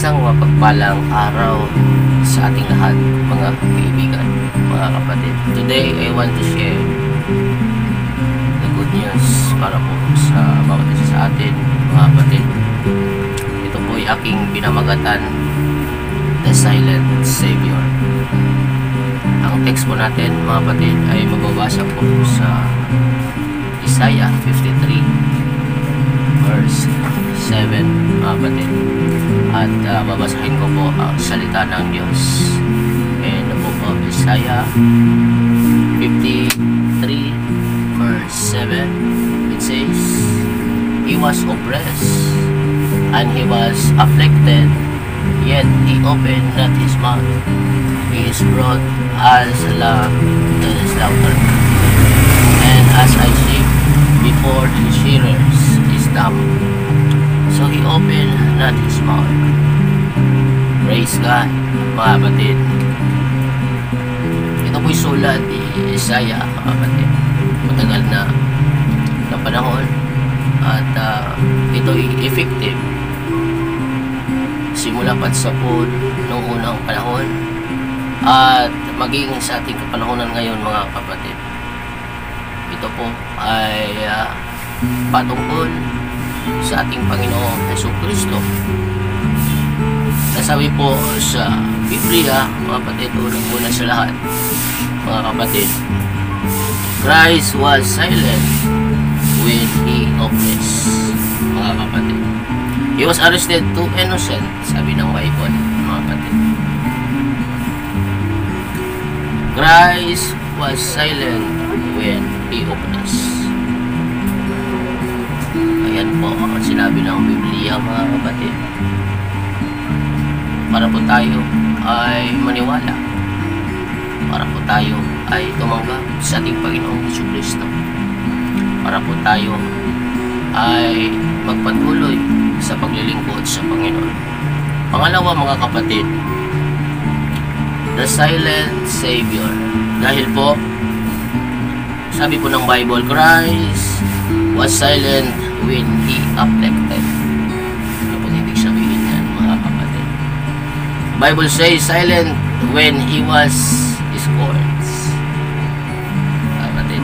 Isang mapagpalang araw sa ating lahat, mga kaibigan, mga kapatid. Today, I want to share the good news para po sa bawat isa sa atin, mga kapatid. Ito po ay aking pinamagatan, The Silent Savior. Ang text po natin, mga kapatid, ay magbabasa po sa Isaiah 53 verse 7, mga kapatid. At babasahin ko po ang salita ng Diyos. And po po, Isaiah 53 verse 7, it says, He was oppressed and He was afflicted, yet He opened not His mouth. He is brought as a lamb to the slaughter, and as a sheep before the shearers is dumb, so He opened not His mouth. Praise God, mga kapatid. Ito po'y sulat ni Isaiah, mga kapatid. Matagal na panahon at ito'y effective simula pa sa pool noong unang panahon at maging sa ating kapanahonan ngayon, mga kapatid. Ito po ay patungkol sa ating Panginoong Jesucristo. Nasabi po sa Biblia, mga kapatid, unang-una sa lahat, mga kapatid, Christ was silent when He oppressed, mga kapatid. He was arrested to innocent, sabi ng Bible, mga kapatid. Christ was silent when He oppressed. Ayan po ang sinabi ng Biblia, mga kapatid. Para po tayo ay maniwala, para po tayo ay tumanggap sa ating Panginoong Jesucristo, para po tayo ay magpatuloy sa paglilingkod sa Panginoon. Pangalawa, mga kapatid, The Silent Savior. Dahil po, sabi po ng Bible, Christ was silent when He afflicted. Ano po ibig sabihin yan, mga kapatid? Bible says silent when He was scourged. Kapatid,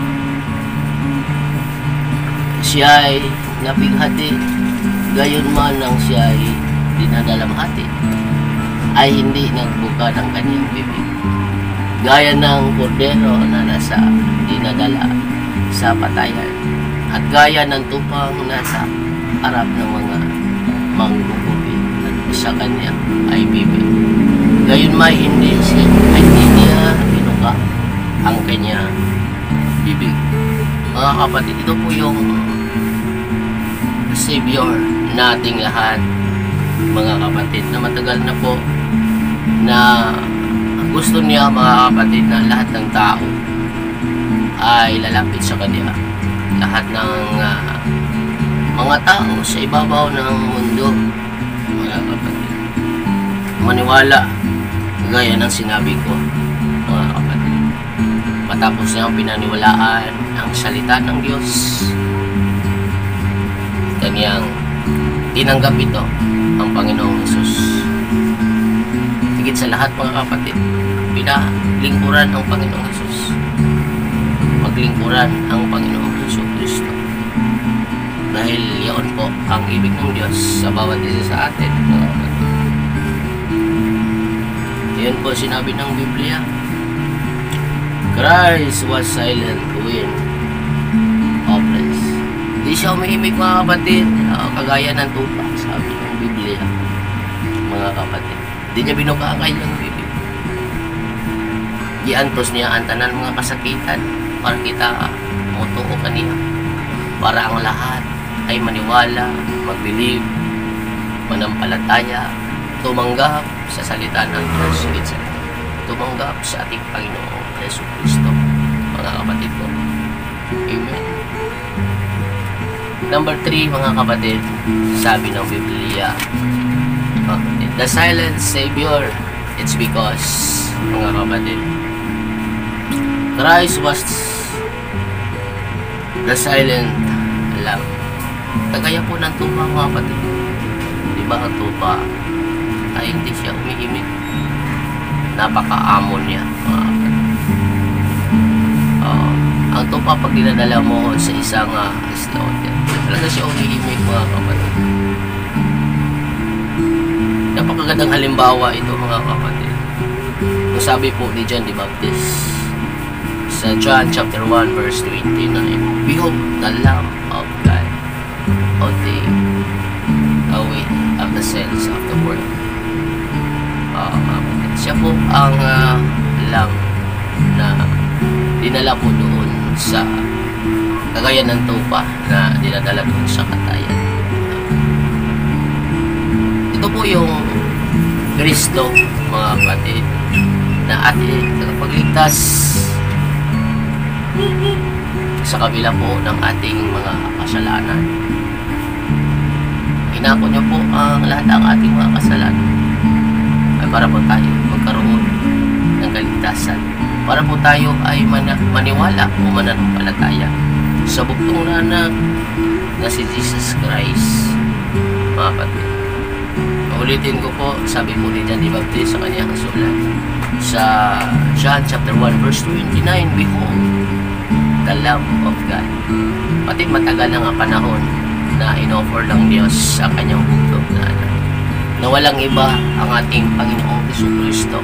siya ay napighati, gayon man ang siya ay dinadalamhati, ay hindi nagbuka ng kanyang bibig, gaya ng kordero na nasa dinadala sa patayan, at gaya ng tupang nasa harap ng mga manggugupit, at sa kanya ay bibig, gayon may hindi niya binuka ang kanya bibig. Mga kapatid, ito po yung Savior nating lahat, mga kapatid, na matagal na po na gusto niya, mga kapatid, na lahat ng tao ay lalapit sa Kanya. Lahat ng mga tao sa ibabaw ng mundo, mga kapatid, maniwala gaya ng sinabi ko, mga kapatid. Matapos niyang pinaniwalaan ang salita ng Diyos, Kanyang tinanggap ito ang Panginoong Hesus. Higit sa lahat, mga kapatid, pinaglingkuran ang Panginoong Hesus. Maglingkuran ang Panginoong Jesucristo. Dahil iyon po ang ibig ng Diyos sa bawat isa sa atin, mga kapatid. Iyon po sinabi ng Biblia, Christ was silent when oppressed. Hindi siya umihimik, mga kapatid, kagaya ng tupa, sabi ng Biblia, mga kapatid. Hindi niya binuka ang kanyang bibig. Giantos niya ang tanan mga kasakitan para kita mutuo kaniya, para ang lahat ay maniwala, magbilib, manampalataya, tumanggap sa salita ng Diyos, tumanggap sa ating Panginoong Jesucristo, mga kapatid ko. Amen. Number 3, mga kapatid, sabi ng Biblia, The Silent Savior, it's because, mga kapatid, Christ was the silent lamb. Kagaya po ng tupa, mga kapatid. Diba ang tupa ay hindi siya umiimik. Napaka-amo niya, mga kapatid. Ang tupa pag dinadala mo sa isang slaughter, talaga siya umiimik, mga kapatid. Napakagandang halimbawa ito, mga kapatid. Kung sabi po ni John the Baptist sa John chapter 1 verse 29, "Behold the Lamb of God, who take away of the sins of the world." Siya po ang Lamb na dinala po doon sa kagaya ng tupa na dinadala doon sa katayan. Ito po yung Kristo, mga kapatid, na ating tagapagligtas sa kabila po ng ating mga kasalanan. Inako niya po ang lahat ng ating mga kasalanan ay para po tayo magkaroon ng kaligtasan, para po tayo ay maniwala o mananampalataya sa buktong na si Jesus Christ, mga kapatid. Ulitin ko po, sabi po ni John the Baptist sa kanyang sulat sa John chapter 1 verse 29, "Behold the Lamb of God." Pati matagal na nga panahon na inoffer ng Diyos sa kanyang bugtong na anak, na walang iba ang ating Panginoong Jesucristo,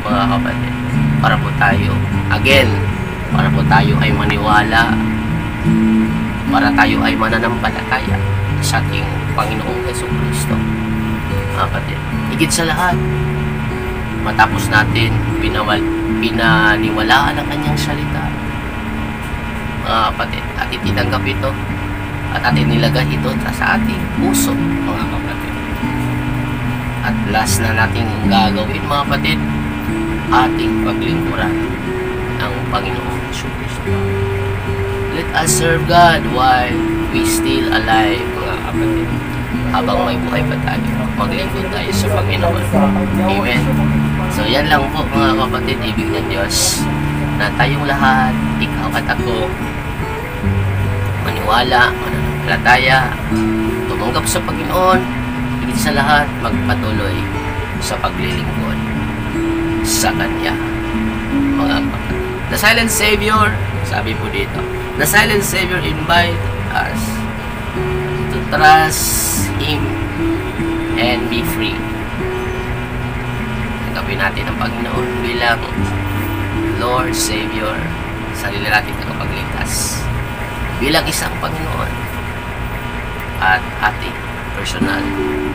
mga kapatid, para po tayo para po tayo ay maniwala, para tayo ay mananampalataya sa ating Panginoong Jesucristo, mga kapatid. Higit sa lahat, matapos natin pinaniwalaan ang kanyang salita, mga kapatid, at itinanggap ito at atin nilagay ito sa ating puso, mga kapatid. At last na nating gagawin, mga kapatid, ating paglingkuran ng Panginoong Jesucristo. Let us serve God while we still alive, mga kapatid. Habang may buhay pa tayo, maglingkod tayo sa Panginoon. Amen. So yan lang po, mga kapatid, ibig ng Diyos, na tayong lahat, ikaw at ako, maniwala, mananampalataya, tumanggap sa Panginoon, higit sa lahat, magpatuloy sa paglilingkod sa Kanya, mga kapatid. The silent Savior, sabi po dito, the silent Savior invite us to trust Him and be free. Tanggapin natin ang Panginoon bilang Lord, Savior, sarili natin tagapagligtas, bilang isang Panginoon at ating personal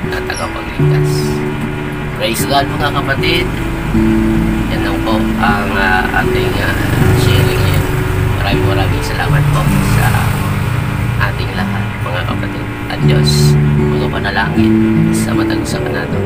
na tagapagligtas. Praise God, mga kapatid. Yan lang po ang ating sharing ngayon. Maraming salamat po sa ating lahat, mga kapatid. At Diyos, mga panalangin sa matag sa kanado.